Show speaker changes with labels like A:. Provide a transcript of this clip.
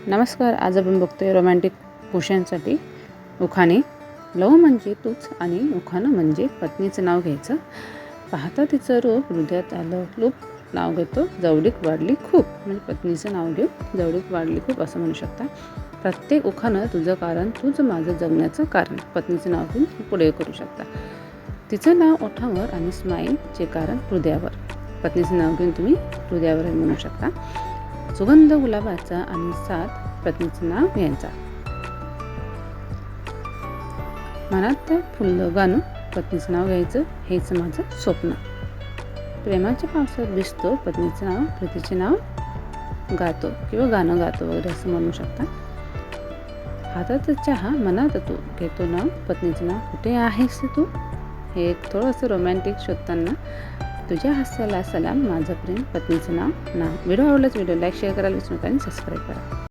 A: नमस्कार. आज आपण बघतोय रोमॅन्टिक पुरुषांसाठी उखाणे. लव म्हणजे तूच आणि उखाणं म्हणजे पत्नीचं नाव घ्यायचं. पाहता तिचं रूप हृदयात आलं लूप, नाव घेतो जवळीक वाढली खूप. म्हणजे पत्नीचं नाव घेऊ जवळीक वाढली खूप असं म्हणू शकता. प्रत्येक उखाणं तुझं कारण, तुझं माझं जगण्याचं कारण. पत्नीचं नाव घेऊन पुढे करू शकता. तिचं नाव ओठावर आणि स्माईलचे कारण हृदयावर. पत्नीचं नाव घेऊन तुम्ही हृदयावर म्हणू शकता. सुगंध गुलाबाचा आणि साथ, पत्नीचं नाव घ्यायचा. मनात फुललं गाणं, पत्नीचं नाव घ्यायचं. हेच माझं स्वप्न. प्रेमाच्या पावसात भिजतो, पत्नीचं नाव प्रीतीचे नाव गातो किंवा गाणं गातो वगैरे असं म्हणू शकता. हातात चहा मनात तू, घेतो नाव पत्नीचं नाव कुठे आहेस तू. हे एक थोडंसं रोमॅन्टिक शोधताना. तुझ्या हास्याला सलाम, माझं प्रेम, पत्नीचं नाव. व्हिडिओ आवडल्यास व्हिडिओ लाईक शेअर करायला विसरू नका आणि सबस्क्राईब करा.